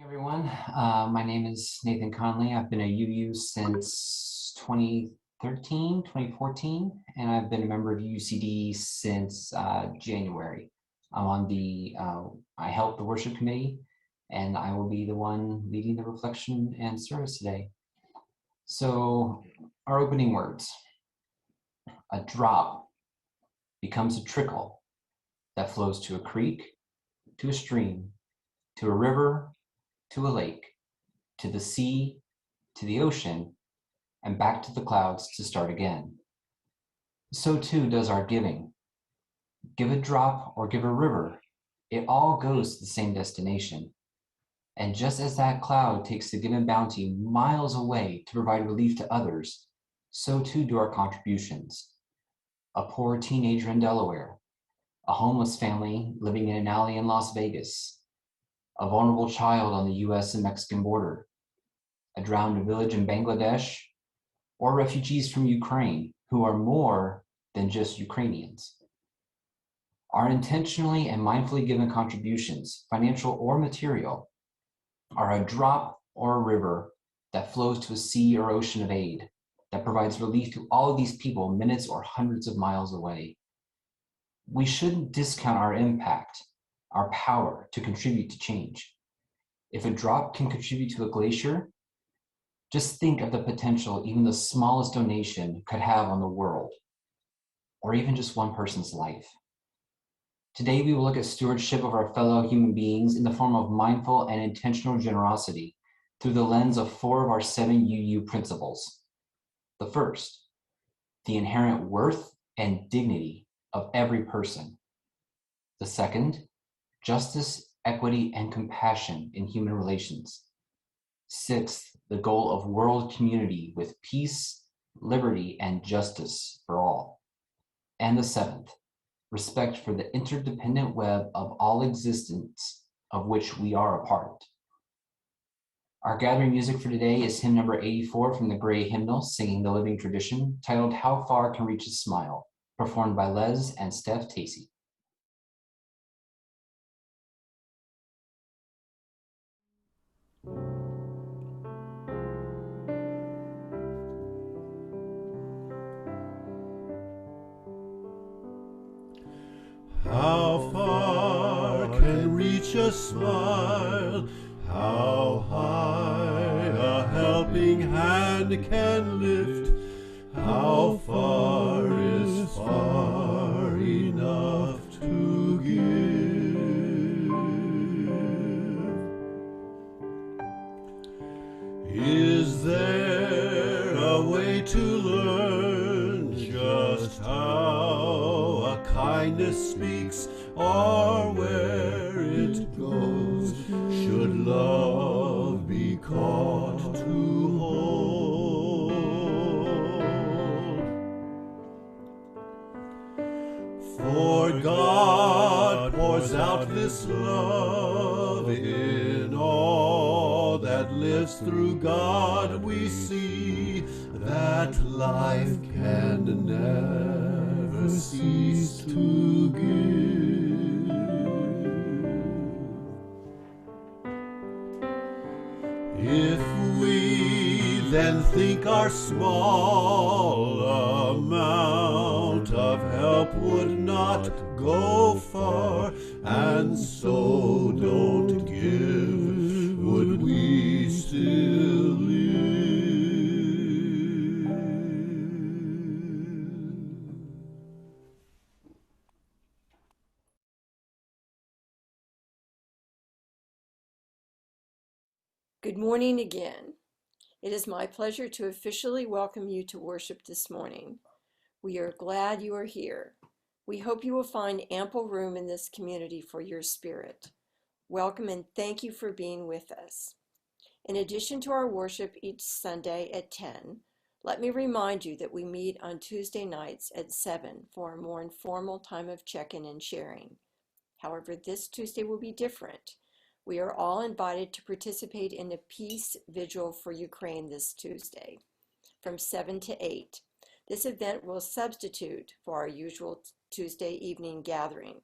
Everyone. My name is Nathan Conley. I've been a UU since 2013, 2014, and I've been a member of UUCD since January. I'm on I help the worship committee, and I will be the one leading the reflection and service today. So our opening words: a drop becomes a trickle that flows to a creek, to a stream, to a river, to a lake, to the sea, to the ocean, and back to the clouds to start again. So too does our giving. Give a drop or give a river, it all goes to the same destination. And just as that cloud takes the given bounty miles away to provide relief to others, so too do our contributions. A poor teenager in Delaware, a homeless family living in an alley in Las Vegas, a vulnerable child on the US and Mexican border, a drowned village in Bangladesh, or refugees from Ukraine who are more than just Ukrainians. Our intentionally and mindfully given contributions, financial or material, are a drop or a river that flows to a sea or ocean of aid that provides relief to all of these people minutes or hundreds of miles away. We shouldn't discount our impact, our power to contribute to change. If a drop can contribute to a glacier, just think of the potential even the smallest donation could have on the world, or even just one person's life. Today, we will look at stewardship of our fellow human beings in the form of mindful and intentional generosity through the lens of 4 of our 7 UU principles. The first, the inherent worth and dignity of every person. The second, justice, equity, and compassion in human relations. Sixth, the goal of world community with peace, liberty, and justice for all. And the 7th, respect for the interdependent web of all existence of which we are a part. Our gathering music for today is hymn number 84 from the Gray Hymnal, Singing the Living Tradition, titled How Far Can Reach a Smile, performed by Les and Steph Tacey. How far can reach a smile? How high a helping hand can lift? How far is far enough to give? Is there a way to learn just how a kindness speaks, or where it goes? Should love be caught to hold? For God pours out this love in all that lives through God. We see that life can never cease to give. If we then think our small amount of help would not go far, and so don't give, would we still live? Good morning again. It is my pleasure to officially welcome you to worship this morning. We are glad you are here. We hope you will find ample room in this community for your spirit. Welcome and thank you for being with us. In addition to our worship each Sunday at 10, let me remind you that we meet on Tuesday nights at 7 for a more informal time of check-in and sharing. However, this Tuesday will be different. We are all invited to participate in a peace vigil for Ukraine this Tuesday from 7 to 8. This event will substitute for our usual Tuesday evening gathering.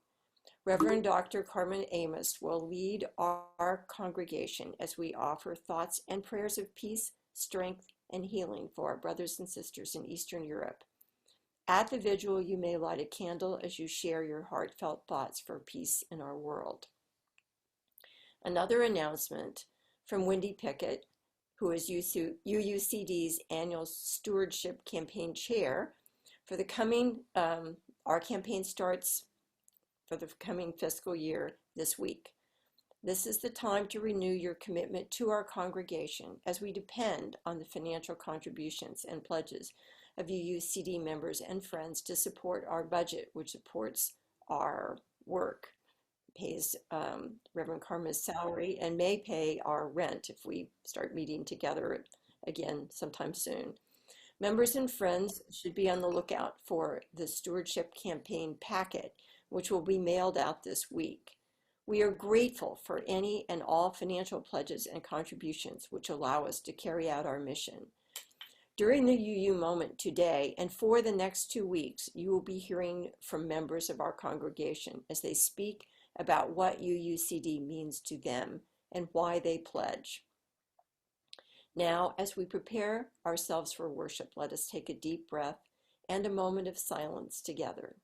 Reverend Dr. Carmen Amos will lead our congregation as we offer thoughts and prayers of peace, strength, and healing for our brothers and sisters in Eastern Europe. At the vigil, you may light a candle as you share your heartfelt thoughts for peace in our world. Another announcement from Wendy Pickett, who is UUCD's annual Stewardship Campaign Chair. For the coming, our campaign starts for the coming fiscal year this week. This is the time to renew your commitment to our congregation as we depend on the financial contributions and pledges of UUCD members and friends to support our budget, which supports our work, pays Reverend Carmen's salary, and may pay our rent if we start meeting together again sometime soon. Members and friends should be on the lookout for the Stewardship Campaign packet, which will be mailed out this week. We are grateful for any and all financial pledges and contributions which allow us to carry out our mission. During the UU moment today and for the next 2 weeks, you will be hearing from members of our congregation as they speak about what UUCD means to them and why they pledge. Now, as we prepare ourselves for worship, let us take a deep breath and a moment of silence together.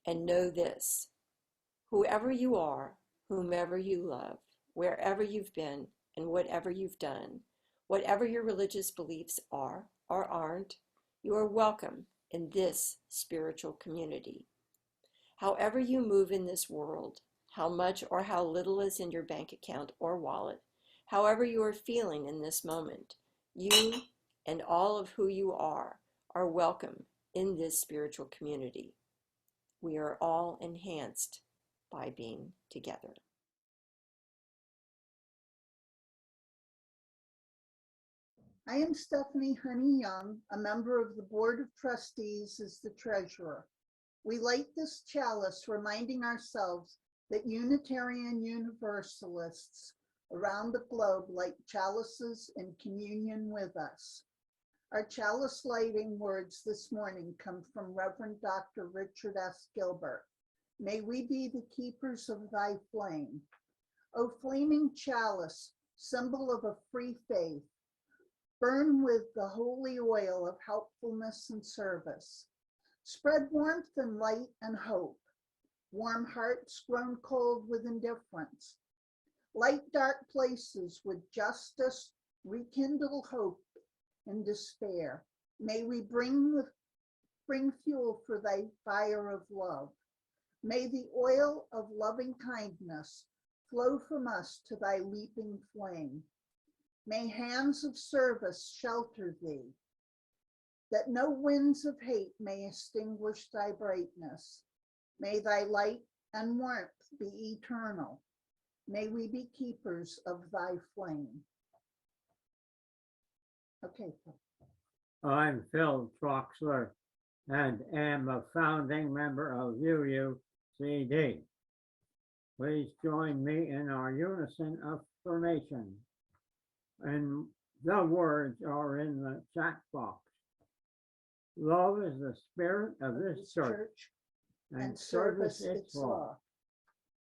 And know this: whoever you are, whomever you love, wherever you've been, and whatever you've done, whatever your religious beliefs are or aren't, you are welcome in this spiritual community. However you move in this world, how much or how little is in your bank account or wallet, however you are feeling in this moment, you and all of who you are welcome in this spiritual community. We are all enhanced by being together. I am Stephanie Honey Young, a member of the Board of Trustees as the treasurer. We light this chalice reminding ourselves that Unitarian Universalists around the globe light chalices in communion with us. Our chalice lighting words this morning come from Reverend Dr. Richard S. Gilbert. May we be the keepers of thy flame. O flaming chalice, symbol of a free faith, burn with the holy oil of helpfulness and service. Spread warmth and light and hope. Warm hearts grown cold with indifference. Light dark places with justice, rekindle hope in despair. May we bring fuel for thy fire of love. May the oil of loving kindness flow from us to thy leaping flame. May hands of service shelter thee, that no winds of hate may extinguish thy brightness. May thy light and warmth be eternal. May we be keepers of thy flame. Okay. I'm Phil Troxler and am a founding member of UUCD. Please join me in our unison affirmation. And the words are in the chat box. Love is the spirit of this church, and service its law.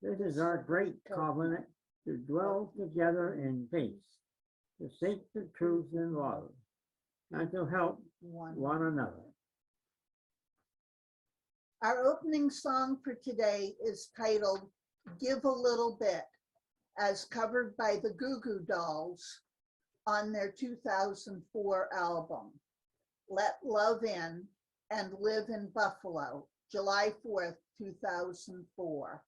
This is our great covenant to dwell together in peace, to seek the truth in love, and to help one another. Our opening song for today is titled Give a Little Bit, as covered by the Goo Goo Dolls on their 2004 album, Let Love In and Live in Buffalo, July 4th, 2004.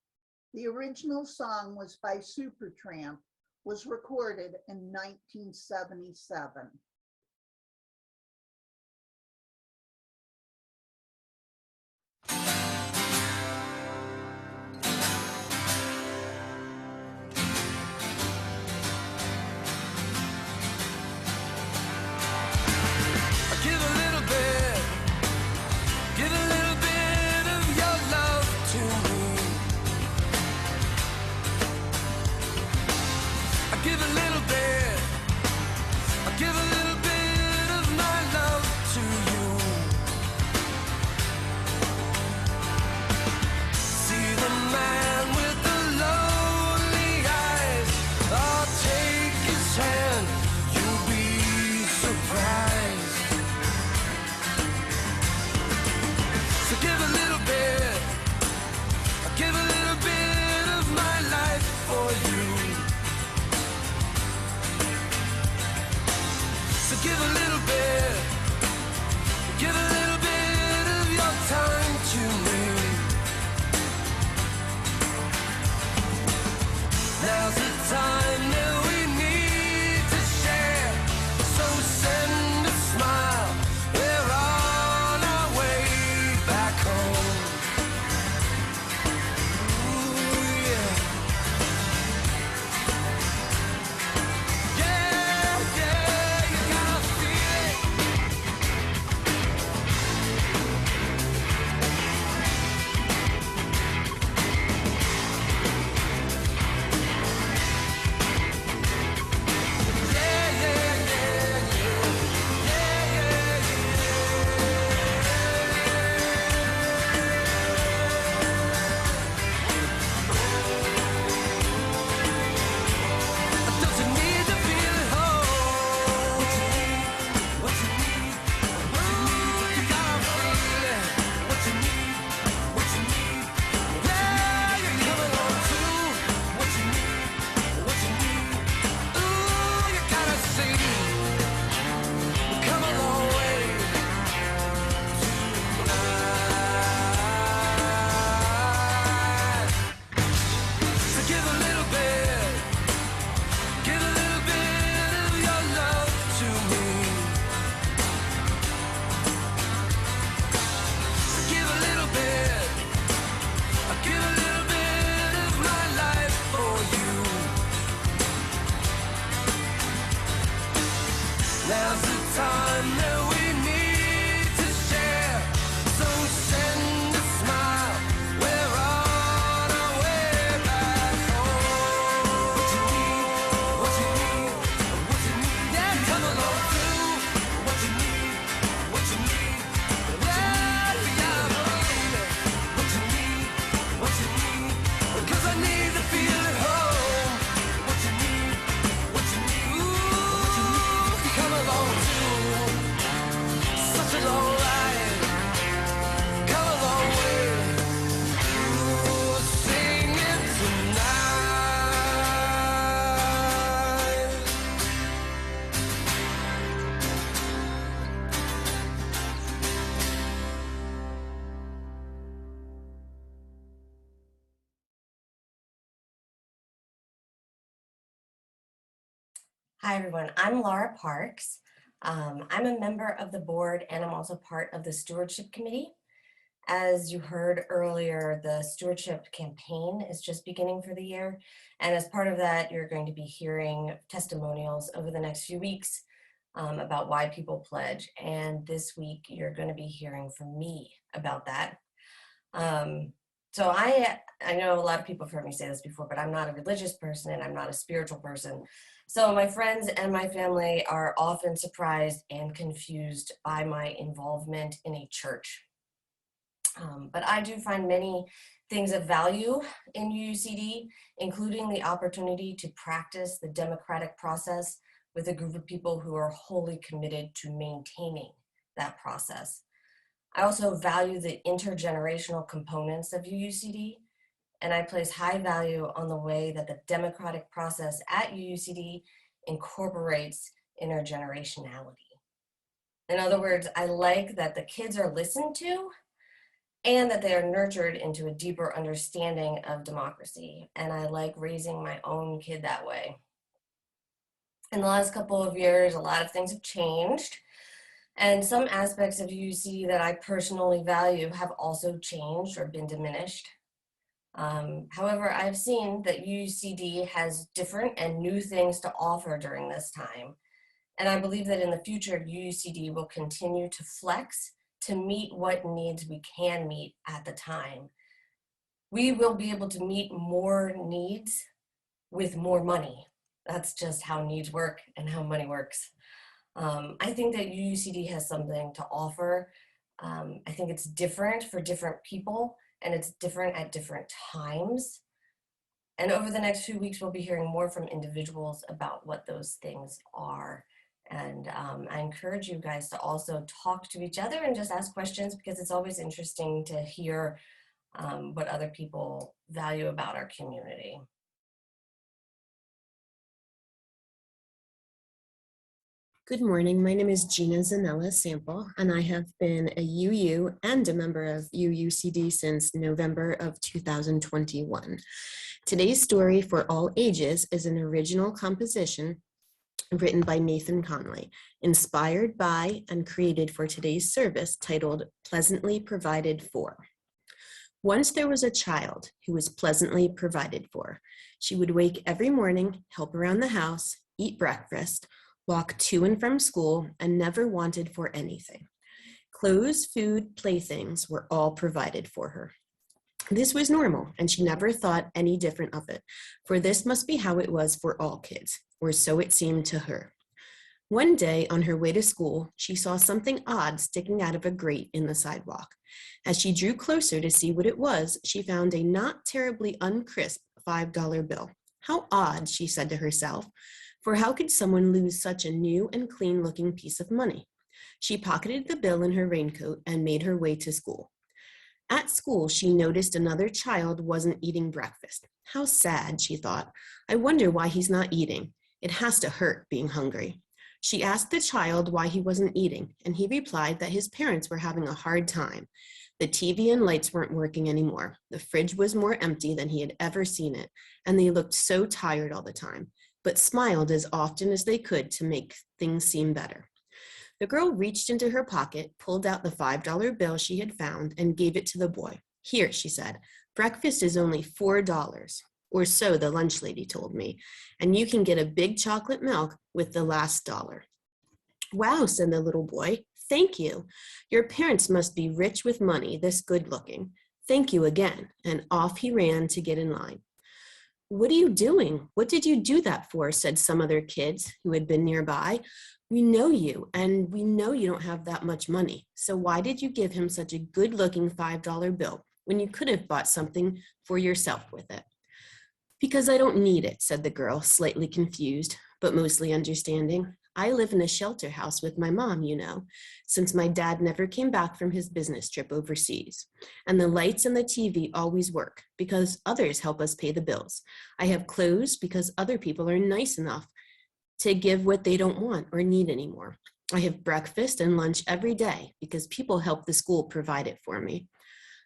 The original song was by Supertramp, was recorded in 1977. Hi, everyone. I'm Laura Parks. I'm a member of the board and I'm also part of the Stewardship Committee. As you heard earlier, the Stewardship campaign is just beginning for the year. And as part of that, you're going to be hearing testimonials over the next few weeks about why people pledge. And this week, you're going to be hearing from me about that. So I know a lot of people have heard me say this before, but I'm not a religious person and I'm not a spiritual person. So my friends and my family are often surprised and confused by my involvement in a church. But I do find many things of value in UUCD, including the opportunity to practice the democratic process with a group of people who are wholly committed to maintaining that process. I also value the intergenerational components of UUCD, and I place high value on the way that the democratic process at UUCD incorporates intergenerationality. In other words, I like that the kids are listened to and that they are nurtured into a deeper understanding of democracy. And I like raising my own kid that way. In the last couple of years, a lot of things have changed. And some aspects of UUCD that I personally value have also changed or been diminished. However, I've seen that UUCD has different and new things to offer during this time. And I believe that in the future, UUCD will continue to flex to meet what needs we can meet at the time. We will be able to meet more needs with more money. That's just how needs work and how money works. I think that UUCD has something to offer. I think it's different for different people and it's different at different times. And over the next few weeks, we'll be hearing more from individuals about what those things are. And I encourage you guys to also talk to each other and just ask questions because it's always interesting to hear what other people value about our community. Good morning. My name is Gina Zanella Sample, and I have been a UU and a member of UUCD since November of 2021. Today's story for all ages is an original composition written by Nathan Conley, inspired by and created for today's service titled Pleasantly Provided For. Once there was a child who was pleasantly provided for. She would wake every morning, help around the house, eat breakfast, walk to and from school, and never wanted for anything. Clothes, food, playthings were all provided for her. This was normal, and she never thought any different of it, for this must be how it was for all kids, or so it seemed to her. One day, on her way to school, she saw something odd sticking out of a grate in the sidewalk. As she drew closer to see what it was, she found a not terribly uncrisp $5 bill. How odd, she said to herself, for how could someone lose such a new and clean-looking piece of money? She pocketed the bill in her raincoat and made her way to school. At school, she noticed another child wasn't eating breakfast. How sad, she thought. I wonder why he's not eating. It has to hurt being hungry. She asked the child why he wasn't eating, and he replied that his parents were having a hard time. The TV and lights weren't working anymore. The fridge was more empty than he had ever seen it, and they looked so tired all the time, but smiled as often as they could to make things seem better. The girl reached into her pocket, pulled out the $5 bill she had found, and gave it to the boy. Here, she said, breakfast is only $4, or so the lunch lady told me, and you can get a big chocolate milk with the last dollar. Wow, said the little boy, thank you. Your parents must be rich with money, this good looking. Thank you again, and off he ran to get in line. What are you doing? What did you do that for? Said some other kids who had been nearby. We know you, and we know you don't have that much money. So why did you give him such a good-looking $5 bill when you could have bought something for yourself with it? Because I don't need it, said the girl, slightly confused, but mostly understanding. I live in a shelter house with my mom, you know, since my dad never came back from his business trip overseas. And the lights and the TV always work because others help us pay the bills. I have clothes because other people are nice enough to give what they don't want or need anymore. I have breakfast and lunch every day because people help the school provide it for me.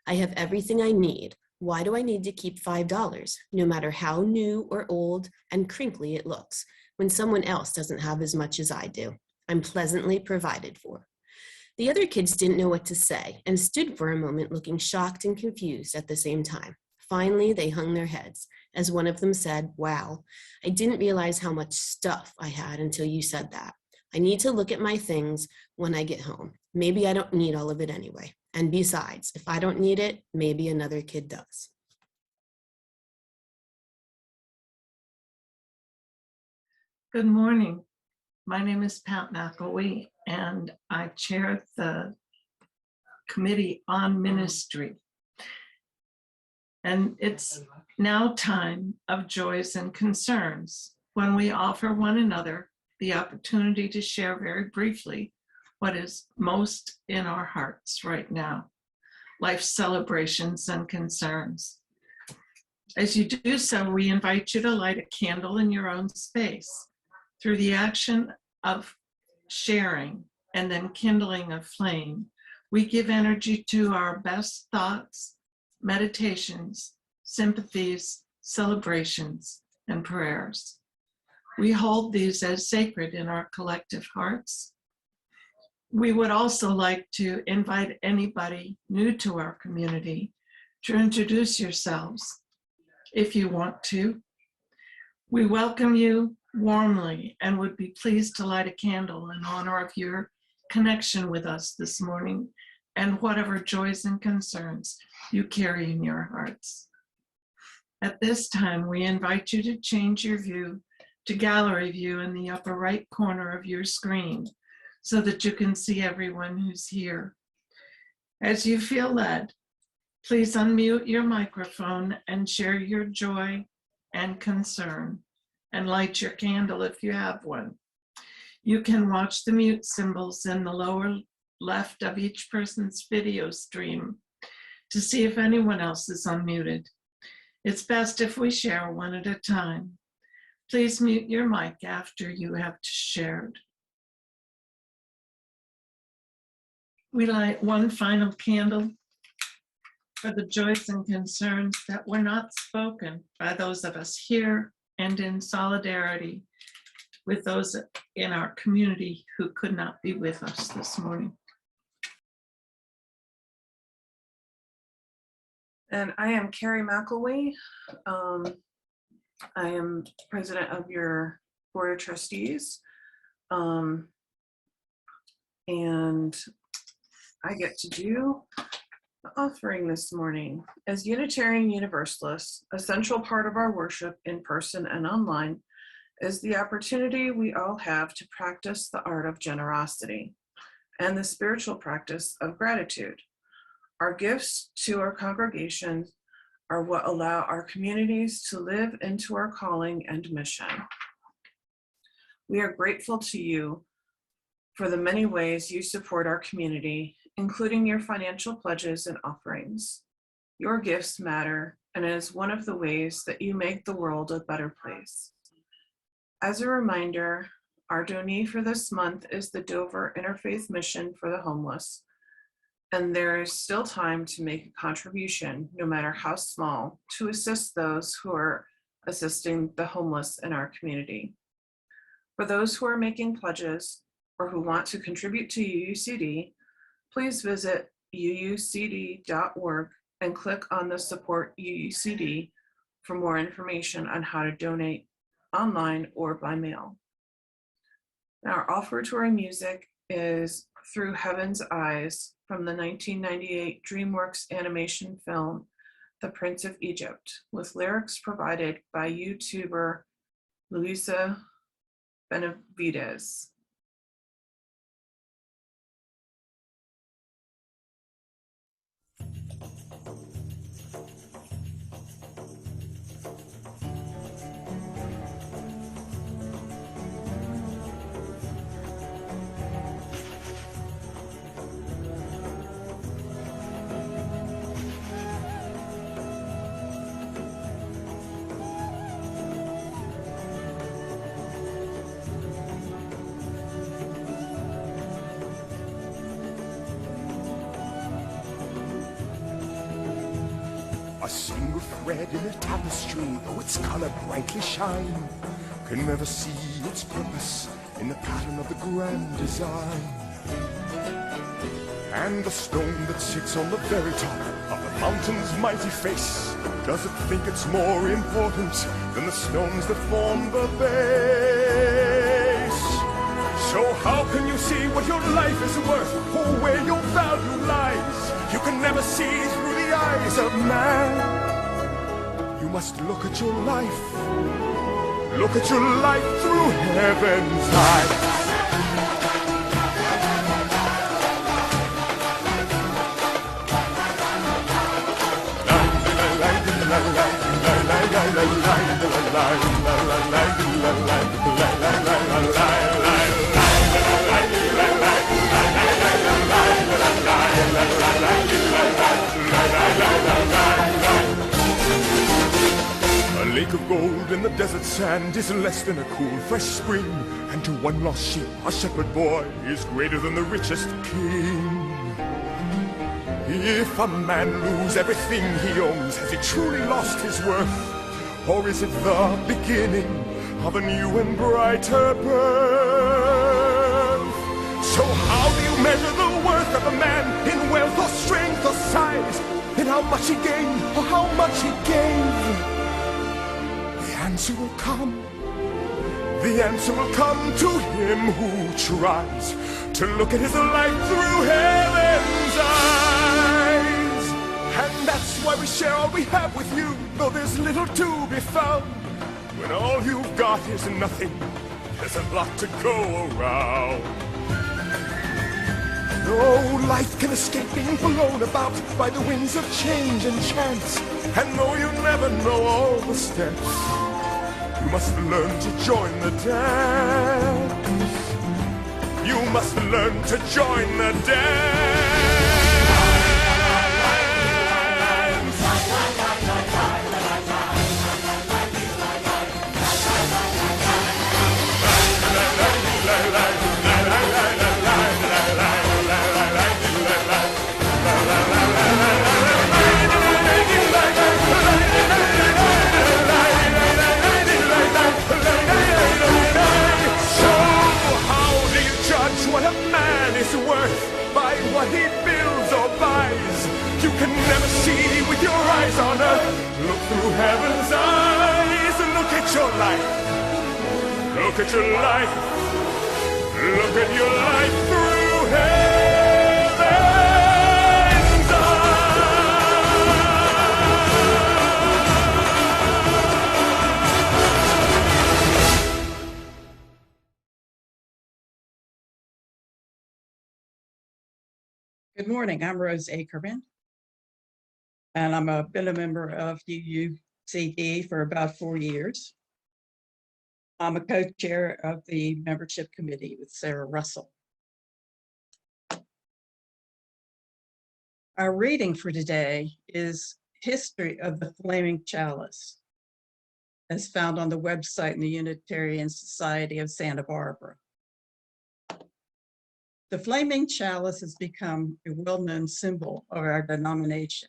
I have everything I need. Why do I need to keep $5, no matter how new or old and crinkly it looks? when someone else doesn't have as much as I do. I'm pleasantly provided for. The other kids didn't know what to say and stood for a moment looking shocked and confused at the same time. Finally, they hung their heads as one of them said, "Wow, I didn't realize how much stuff I had until you said that. I need to look at my things when I get home. Maybe I don't need all of it anyway. And besides, if I don't need it, maybe another kid does." Good morning. My name is Pat McElwee, and I chair the Committee on Ministry. And it's now time of joys and concerns when we offer one another the opportunity to share very briefly what is most in our hearts right now, life's celebrations and concerns. As you do so, we invite you to light a candle in your own space. Through the action of sharing and then kindling a flame, we give energy to our best thoughts, meditations, sympathies, celebrations, and prayers. We hold these as sacred in our collective hearts. We would also like to invite anybody new to our community to introduce yourselves if you want to. We welcome you warmly and would be pleased to light a candle in honor of your connection with us this morning and whatever joys and concerns you carry in your hearts. At this time, we invite you to change your view to gallery view in the upper right corner of your screen so that you can see everyone who's here. As you feel led, please unmute your microphone and share your joy and concern, and light your candle if you have one. You can watch the mute symbols in the lower left of each person's video stream to see if anyone else is unmuted. It's best if we share one at a time. Please mute your mic after you have shared. We light one final candle for the joys and concerns that were not spoken by those of us here and in solidarity with those in our community who could not be with us this morning. And I am Carrie McElwee. I am president of your board of trustees. And I get to do the offering this morning. As Unitarian Universalists, a central part of our worship in person and online is the opportunity we all have to practice the art of generosity and the spiritual practice of gratitude. Our gifts to our congregations are what allow our communities to live into our calling and mission. We are grateful to you for the many ways you support our community, including your financial pledges and offerings. Your gifts matter, and it is one of the ways that you make the world a better place. As a reminder, our donee for this month is the Dover Interfaith Mission for the Homeless, and there is still time to make a contribution, no matter how small, to assist those who are assisting the homeless in our community. For those who are making pledges or who want to contribute to UUCD, please visit uucd.org and click on the Support UUCD for more information on how to donate online or by mail. Now, our offertory music is Through Heaven's Eyes from the 1998 DreamWorks animation film, The Prince of Egypt, with lyrics provided by YouTuber Luisa Benavides. A single thread in a tapestry, though its color brightly shine, can never see its purpose in the pattern of the grand design. And the stone that sits on the very top of the mountain's mighty face doesn't think it's more important than the stones that form the base. So how can you see what your life is worth or where your value lies? You can never see through the eyes of man. You must look at your life. Look at your life through heaven's eyes. A lake of gold in the desert sand is less than a cool, fresh spring. And to one lost sheep, a shepherd boy is greater than the richest king. If a man lose everything he owns, has he truly lost his worth? Or is it the beginning of a new and brighter birth? So how do you measure the worth of a man in wealth or strength or size? In how much he gained or how much he gave? The answer will come. The answer will come to him who tries to look at his life through heaven's eyes. And that's why we share all we have with you, though there's little to be found. When all you've got is nothing, there's a lot to go around. No life can escape being blown about by the winds of change and chance. And though you never know all the steps, you must learn to join the dance. You must learn to join the dance. By what he builds or buys. You can never see with your eyes on earth. Look through heaven's eyes and look at your life. Look at your life. Look at your life through heaven's Good morning, I'm Rose Ackerman, and I've been a member of UUCD for about 4 years. I'm a co-chair of the membership committee with Sarah Russell. Our reading for today is History of the Flaming Chalice, as found on the website in the Unitarian Society of Santa Barbara. The flaming chalice has become a well-known symbol of our denomination.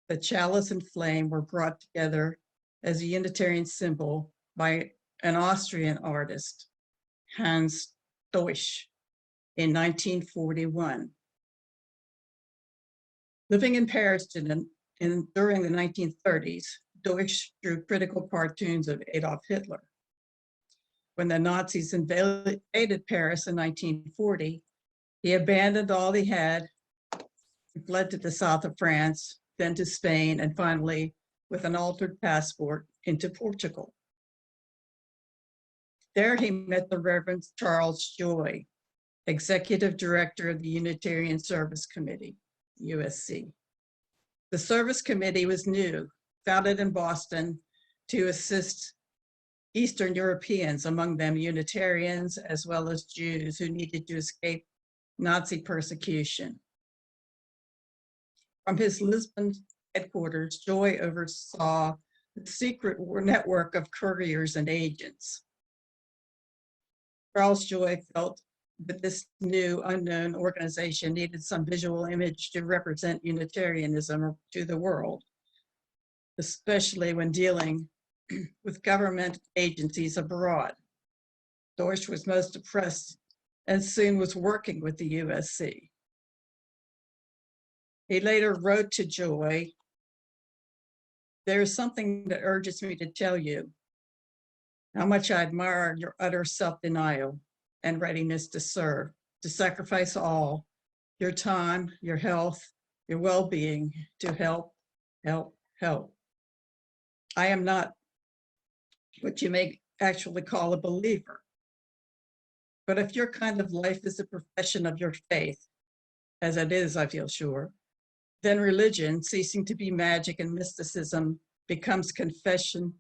The chalice and flame were brought together as a Unitarian symbol by an Austrian artist, Hans Deutsch, in 1941. Living in Paris during the 1930s, Deutsch drew critical cartoons of Adolf Hitler. When the Nazis invaded Paris in 1940, he abandoned all he had, fled to the south of France, then to Spain, and finally, with an altered passport, into Portugal. There he met the Reverend Charles Joy, Executive Director of the Unitarian Service Committee, USC. The Service Committee was new, founded in Boston to assist Eastern Europeans, among them Unitarians, as well as Jews who needed to escape Nazi persecution. From his Lisbon headquarters, Joy oversaw the secret network of couriers and agents. Charles Joy felt that this new unknown organization needed some visual image to represent Unitarianism to the world, especially when dealing with government agencies abroad. Deutsch was most impressed and soon was working with the USC. He later wrote to Joy, "There is something that urges me to tell you how much I admire your utter self-denial and readiness to serve, to sacrifice all, your time, your health, your well-being, to help, help, help. I am not what you may actually call a believer. But if your kind of life is a profession of your faith, as it is, I feel sure, then religion, ceasing to be magic and mysticism, becomes confession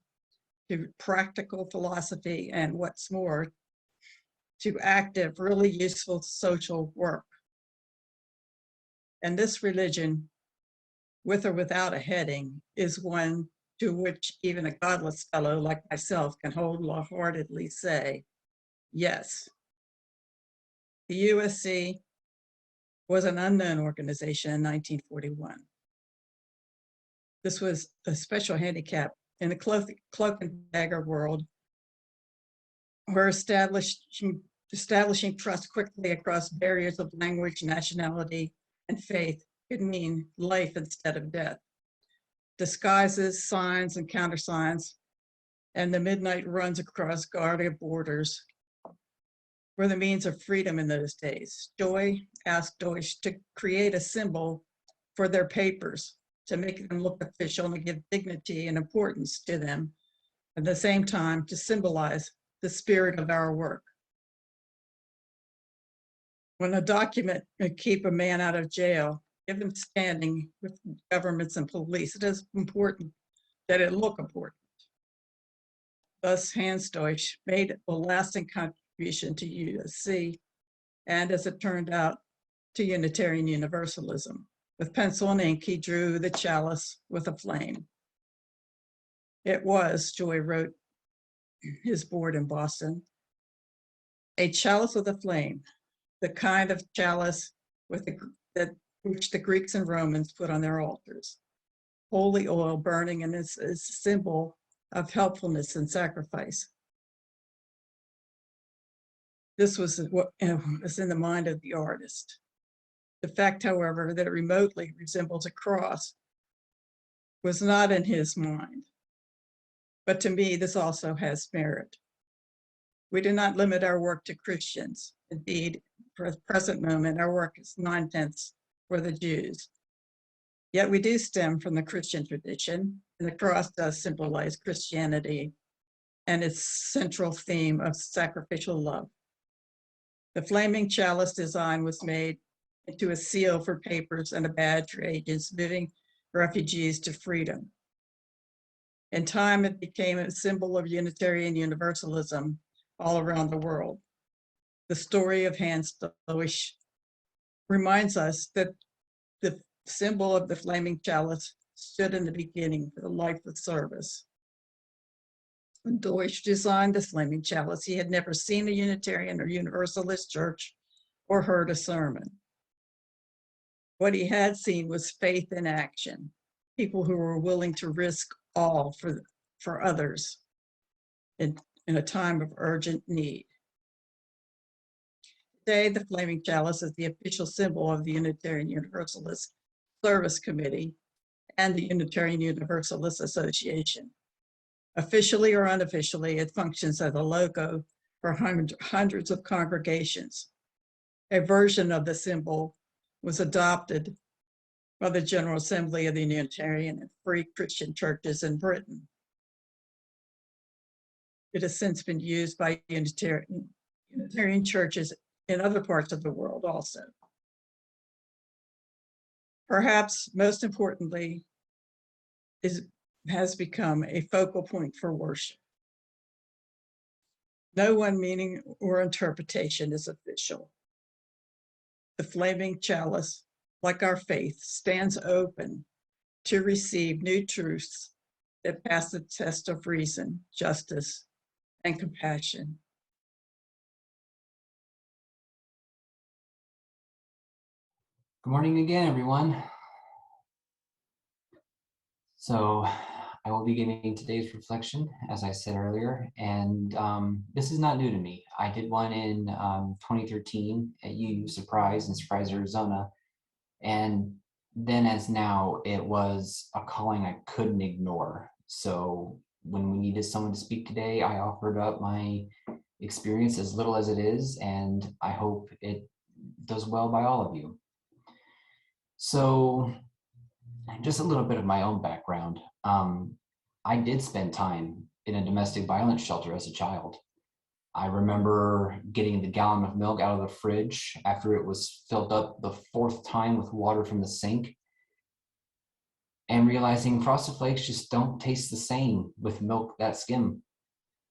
to practical philosophy and, what's more, to active, really useful social work. And this religion, with or without a heading, is one to which even a godless fellow like myself can wholeheartedly say, yes." The USC was an unknown organization in 1941. This was a special handicap in the cloak and dagger world, where establishing trust quickly across barriers of language, nationality, and faith could mean life instead of death. Disguises, signs, and countersigns, and the midnight runs across guarded borders were the means of freedom in those days. Joy asked Deutsch to create a symbol for their papers to make them look official and give dignity and importance to them, at the same time to symbolize the spirit of our work. When a document can keep a man out of jail, give him standing with governments and police, it is important that it look important. Thus, Hans Deutsch made a lasting contribution to USC, and as it turned out, to Unitarian Universalism. With pencil and ink, he drew the chalice with a flame. It was, Joy wrote his board in Boston, a chalice with a flame, the kind of chalice which the Greeks and Romans put on their altars. Holy oil burning, and is a symbol of helpfulness and sacrifice. This was what was in the mind of the artist. The fact, however, that it remotely resembles a cross was not in his mind. But to me, this also has merit. We do not limit our work to Christians. Indeed, for the present moment, our work is 9/10 for the Jews. Yet we do stem from the Christian tradition, and the cross does symbolize Christianity and its central theme of sacrificial love. The flaming chalice design was made into a seal for papers and a badge for agents moving refugees to freedom. In time, it became a symbol of Unitarian Universalism all around the world. The story of Hans Deutsch reminds us that the symbol of the flaming chalice stood in the beginning for the life of service. When Deutsch designed the flaming chalice, he had never seen a Unitarian or Universalist church or heard a sermon. What he had seen was faith in action, people who were willing to risk all for others in a time of urgent need. Today, the flaming chalice is the official symbol of the Unitarian Universalist Service Committee and the Unitarian Universalist Association. Officially or unofficially, it functions as a logo for hundreds of congregations. A version of the symbol was adopted by the General Assembly of the Unitarian and Free Christian Churches in Britain. It has since been used by Unitarian churches in other parts of the world also. Perhaps most importantly, has become a focal point for worship. No one meaning or interpretation is official. The flaming chalice, like our faith, stands open to receive new truths that pass the test of reason, justice, and compassion. Good morning again, everyone. So I will be giving today's reflection, as I said earlier, and this is not new to me. I did one in 2013 at UU Surprise in Surprise, Arizona, and then as now, it was a calling I couldn't ignore. So when we needed someone to speak today, I offered up my experience, as little as it is, and I hope it does well by all of you. So just a little bit of my own background. I did spend time in a domestic violence shelter as a child. I remember getting the gallon of milk out of the fridge after it was filled up the fourth time with water from the sink, and realizing Frosted Flakes just don't taste the same with milk that skim,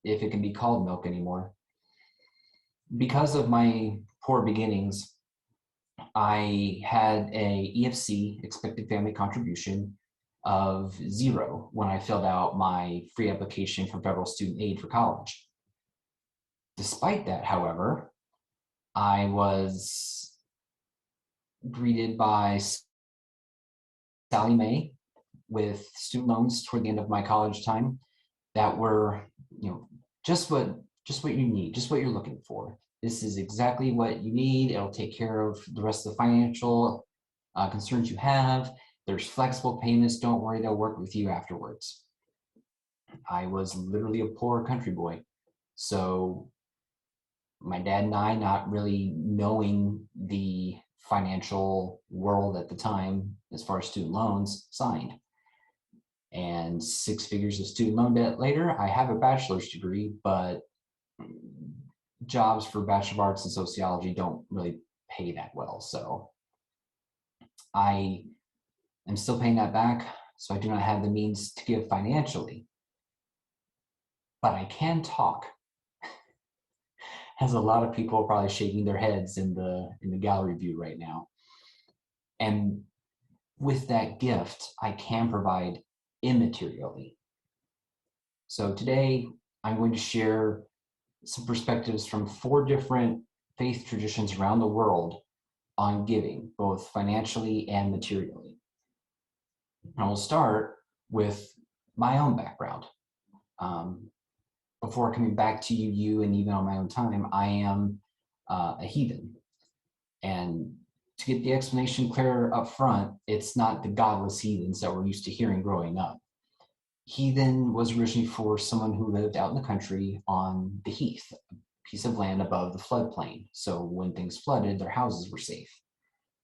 if it can be called milk anymore. Because of my poor beginnings, I had a EFC, expected family contribution, of 0 when I filled out my free application for federal student aid for college. Despite that, however, I was greeted by Sally Mae with student loans toward the end of my college time that were, just what you need, just what you're looking for. This is exactly what you need. It'll take care of the rest of the financial concerns you have. There's flexible payments. Don't worry, they'll work with you afterwards. I was literally a poor country boy. So my dad and I, not really knowing the financial world at the time, as far as student loans, signed. And 6 figures of student loan debt later, I have a bachelor's degree, but jobs for Bachelor of Arts in sociology don't really pay that well. So I am still paying that back, so I do not have the means to give financially. But I can talk. As a lot of people are probably shaking their heads in the gallery view right now. And with that gift, I can provide immaterially. So today, I'm going to share some perspectives from 4 different faith traditions around the world on giving, both financially and materially. And we'll start with my own background. Before coming back to UU and even on my own time, I am a heathen. And to get the explanation clear up front, it's not the godless heathens that we're used to hearing growing up. Heathen was originally for someone who lived out in the country on the heath, a piece of land above the floodplain. So when things flooded, their houses were safe.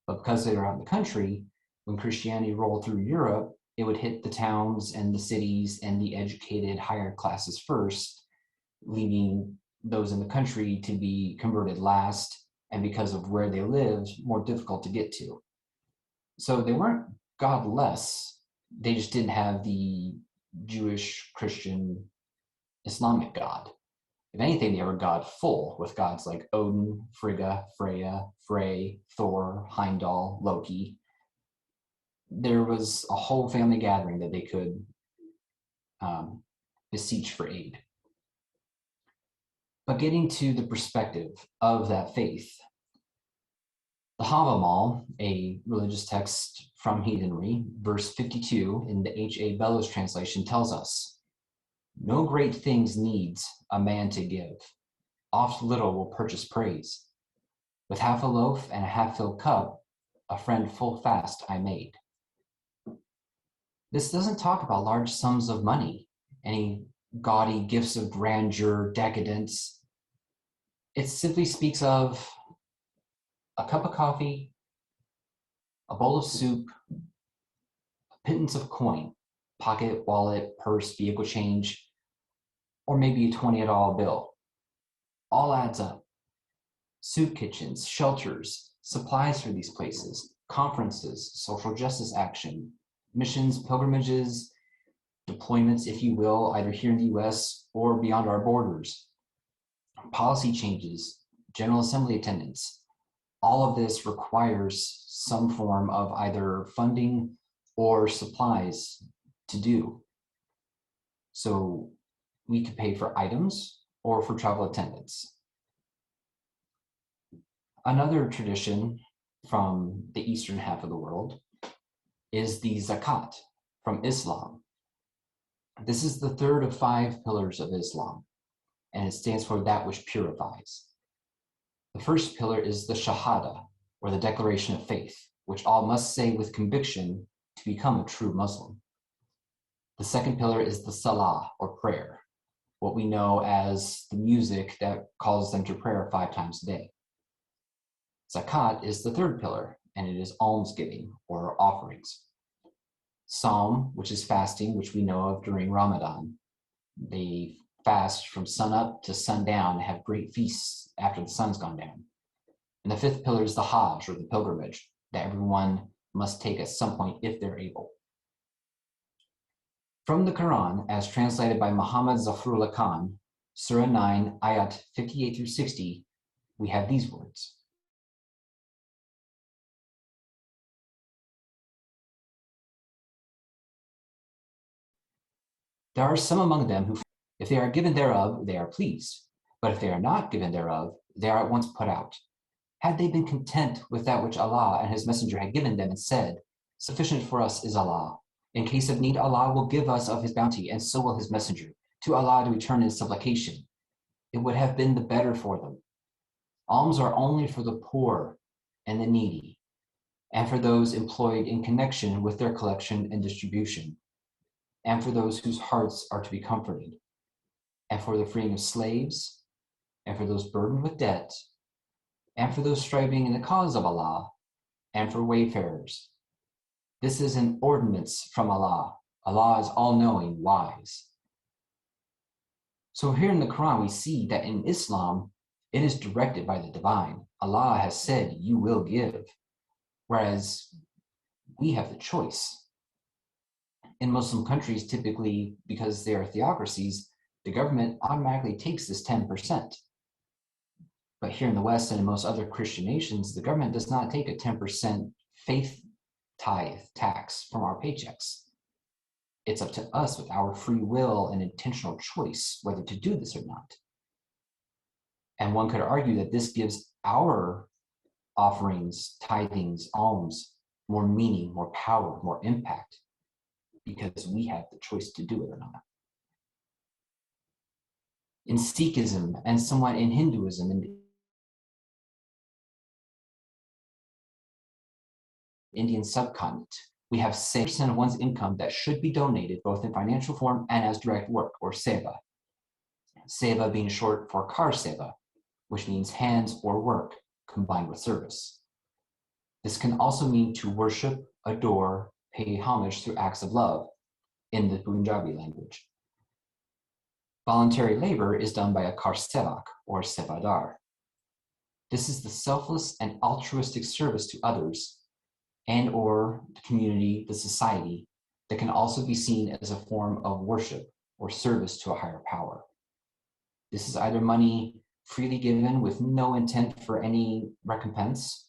But because they were out in the country, when Christianity rolled through Europe, it would hit the towns and the cities and the educated higher classes first, leaving those in the country to be converted last, and because of where they lived, more difficult to get to. So they weren't godless, they just didn't have the Jewish, Christian, Islamic God. If anything, they were God full, with gods like Odin, Frigga, Freya, Frey, Thor, Heimdall, Loki. There was a whole family gathering that they could beseech for aid. But getting to the perspective of that faith, the Havamal, a religious text from heathenry, verse 52 in the H.A. Bellows translation tells us, "No great things needs a man to give. Oft little will purchase praise. With half a loaf and a half-filled cup, a friend full fast I made." This doesn't talk about large sums of money, any gaudy gifts of grandeur, decadence. It simply speaks of a cup of coffee, a bowl of soup, a pittance of coin, pocket, wallet, purse, vehicle change, or maybe a $20 bill. All adds up. Soup kitchens, shelters, supplies for these places, conferences, social justice action, missions, pilgrimages, deployments, if you will, either here in the US or beyond our borders, policy changes, General Assembly attendance. All of this requires some form of either funding or supplies to do. So we could pay for items or for travel attendance. Another tradition from the eastern half of the world is the zakat from Islam. This is the third of 5 pillars of Islam, and it stands for that which purifies. The first pillar is the Shahada, or the declaration of faith, which all must say with conviction to become a true Muslim. The second pillar is the Salah, or prayer, what we know as the music that calls them to prayer 5 times a day. Zakat is the third pillar, and it is almsgiving, or offerings. Psalm, which is fasting, which we know of during Ramadan. They fast from sunup to sundown and have great feasts after the sun's gone down. And the fifth pillar is the Hajj, or the pilgrimage, that everyone must take at some point if they're able. From the Quran, as translated by Muhammad Zafrullah Khan, Surah 9, Ayat 58 through 60, we have these words. There are some among them who, if they are given thereof, they are pleased. But if they are not given thereof, they are at once put out. Had they been content with that which Allah and His Messenger had given them and said, sufficient for us is Allah. In case of need, Allah will give us of His bounty, and so will His Messenger. To Allah do we turn in supplication. It would have been the better for them. Alms are only for the poor and the needy, and for those employed in connection with their collection and distribution, and for those whose hearts are to be comforted, and for the freeing of slaves, and for those burdened with debt, and for those striving in the cause of Allah, and for wayfarers. This is an ordinance from Allah. Allah is all-knowing, wise. So here in the Quran, we see that in Islam, it is directed by the divine. Allah has said, you will give, whereas we have the choice. In Muslim countries, typically, because they are theocracies, the government automatically takes this 10%. But here in the West and in most other Christian nations, the government does not take a 10% faith tithe tax from our paychecks. It's up to us with our free will and intentional choice whether to do this or not. And one could argue that this gives our offerings, tithings, alms, more meaning, more power, more impact, because we have the choice to do it or not. In Sikhism and somewhat in Hinduism and Indian subcontinent, we have 6% of one's income that should be donated both in financial form and as direct work, or seva. Seva being short for kar seva, which means hands or work combined with service. This can also mean to worship, adore, pay homage through acts of love in the Punjabi language. Voluntary labor is done by a kar sevak, or sevadar. This is the selfless and altruistic service to others and or the community, the society, that can also be seen as a form of worship or service to a higher power. This is either money freely given with no intent for any recompense,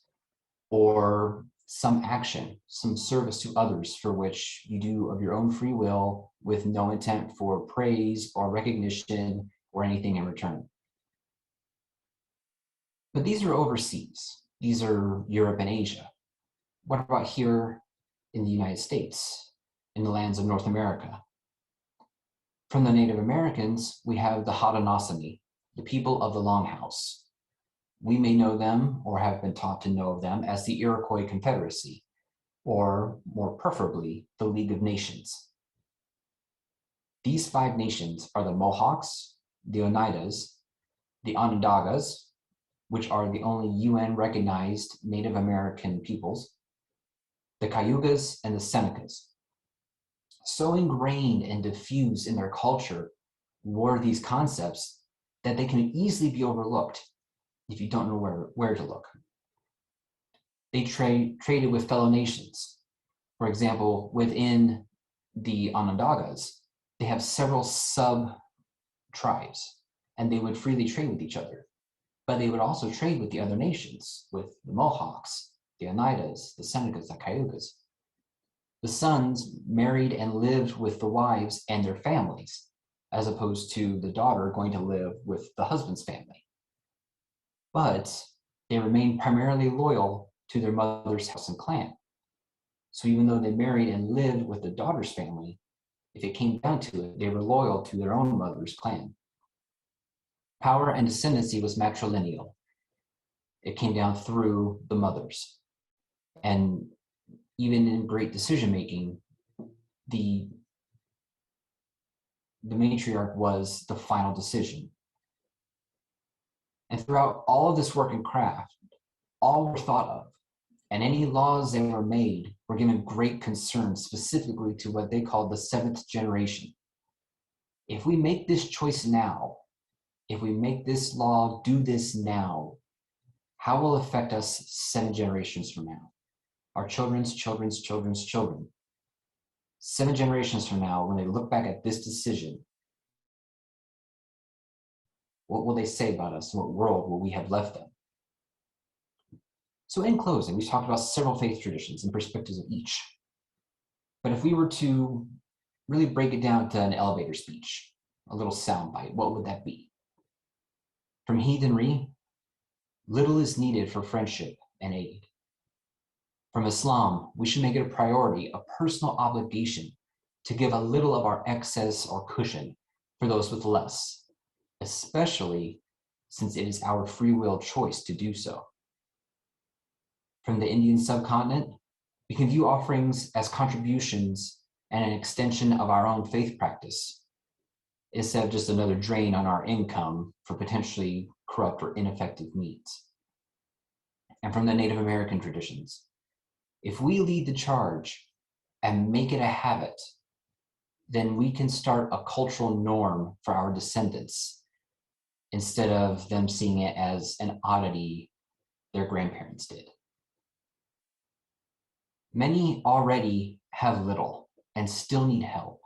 or some action, some service to others for which you do of your own free will with no intent for praise or recognition or anything in return. But these are overseas. These are Europe and Asia. What about here in the United States, in the lands of North America? From the Native Americans, we have the Haudenosaunee, the people of the Longhouse. We may know them, or have been taught to know of them, as the Iroquois Confederacy, or more preferably, the League of Nations. These 5 nations are the Mohawks, the Oneidas, the Onondagas, which are the only UN-recognized Native American peoples, the Cayugas, and the Senecas. So ingrained and diffused in their culture were these concepts that they can easily be overlooked if you don't know where to look. They traded with fellow nations. For example, within the Onondagas, they have several sub-tribes, and they would freely trade with each other. But they would also trade with the other nations, with the Mohawks, the Oneidas, the Senecas, the Cayugas. The sons married and lived with the wives and their families, as opposed to the daughter going to live with the husband's family. But they remained primarily loyal to their mother's house and clan. So even though they married and lived with the daughter's family, If it came down to it, they were loyal to their own mother's clan. Power and ascendancy was matrilineal. It came down through the mothers. And even in great decision-making, the matriarch was the final decision. And throughout all of this work and craft, all were thought of, and any laws that were made were given great concern specifically to what they called the seventh generation. If we make this choice now, if we make this law do this now, how will it affect us 7 generations from now? Our children's children's children's children. 7 generations from now, when they look back at this decision, what will they say about us? What world will we have left them? So in closing, we've talked about several faith traditions and perspectives of each. But if we were to really break it down to an elevator speech, a little soundbite, what would that be? From heathenry, little is needed for friendship and aid. From Islam, we should make it a priority, a personal obligation to give a little of our excess or cushion for those with less, especially since it is our free will choice to do so. From the Indian subcontinent, we can view offerings as contributions and an extension of our own faith practice, instead of just another drain on our income for potentially corrupt or ineffective needs. And from the Native American traditions, if we lead the charge and make it a habit, then we can start a cultural norm for our descendants instead of them seeing it as an oddity their grandparents did. Many already have little and still need help.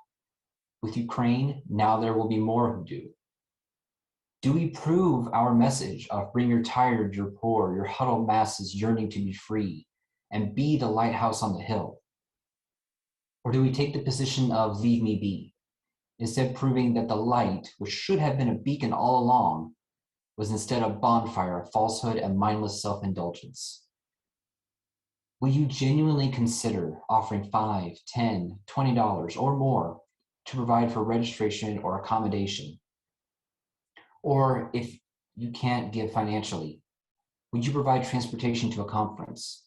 With Ukraine, now there will be more who do. Do we prove our message of bring your tired, your poor, your huddled masses yearning to be free and be the lighthouse on the hill? Or do we take the position of leave me be, instead proving that the light, which should have been a beacon all along, was instead a bonfire of falsehood and mindless self-indulgence? Will you genuinely consider offering $5, $10, $20 or more to provide for registration or accommodation? Or if you can't give financially, would you provide transportation to a conference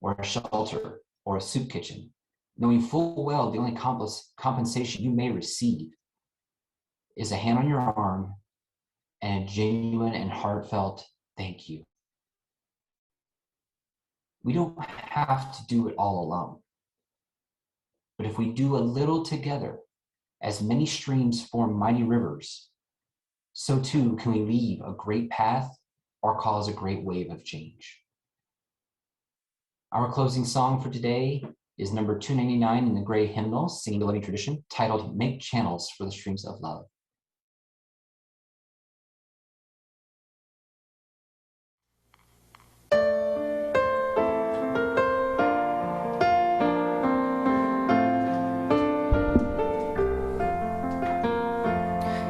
or a shelter or a soup kitchen, knowing full well the only compensation you may receive is a hand on your arm and a genuine and heartfelt thank you? We don't have to do it all alone. But if we do a little together, as many streams form mighty rivers, so too can we leave a great path or cause a great wave of change. Our closing song for today is number 299 in the Gray Hymnal, singing the Living Tradition, titled Make Channels for the Streams of Love.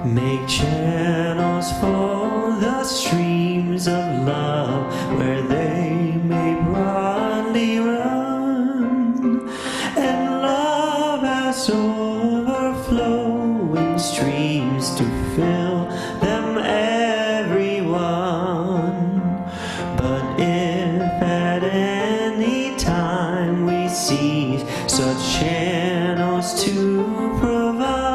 Make channels for the streams of love where they may broadly run, and love as overflowing streams to fill them everyone. But if at any time we see such channels to provide,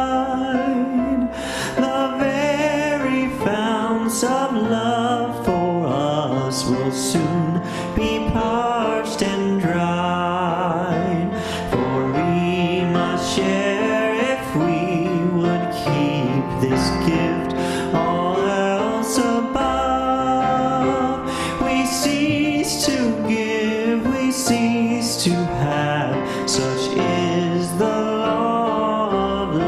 of love for us will soon be parched and dried. For we must share if we would keep this gift all else above. We cease to give, we cease to have, such is the law of love.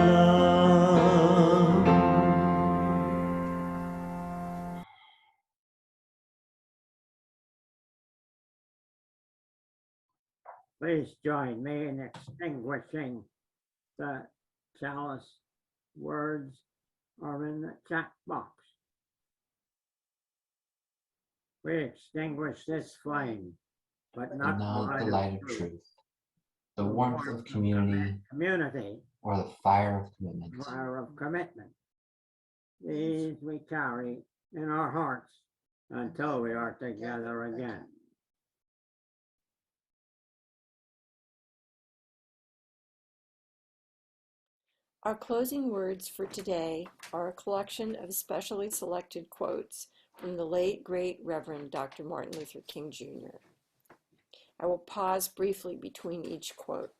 Please join me in extinguishing the chalice. Words are in the chat box. We extinguish this flame, but not the light of truth, the warmth of community, or the fire of commitment. Fire of commitment. These we carry in our hearts until we are together again. Our closing words for today are a collection of specially selected quotes from the late, great Reverend Dr. Martin Luther King Jr. I will pause briefly between each quote.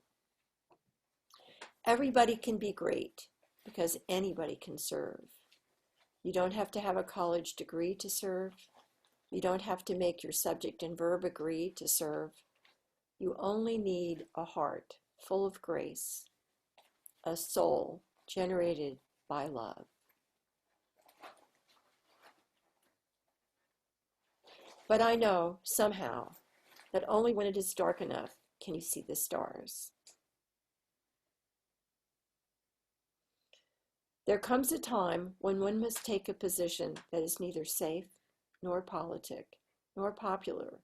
Everybody can be great because anybody can serve. You don't have to have a college degree to serve. You don't have to make your subject and verb agree to serve. You only need a heart full of grace, a soul generated by love. But I know somehow that only when it is dark enough can you see the stars. There comes a time when one must take a position that is neither safe nor politic nor popular,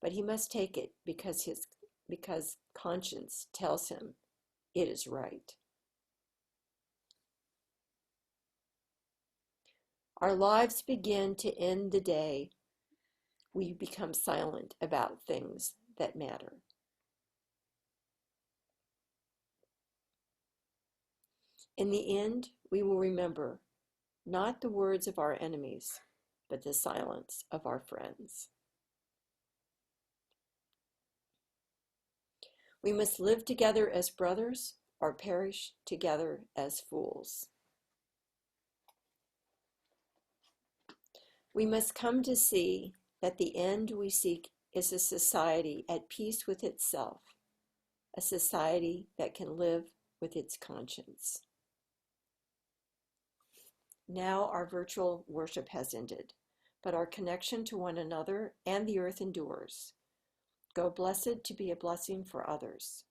but he must take it because conscience tells him it is right. Our lives begin to end the day we become silent about things that matter. In the end, we will remember not the words of our enemies, but the silence of our friends. We must live together as brothers or perish together as fools. We must come to see that the end we seek is a society at peace with itself, a society that can live with its conscience. Now our virtual worship has ended, but our connection to one another and the earth endures. Go blessed to be a blessing for others.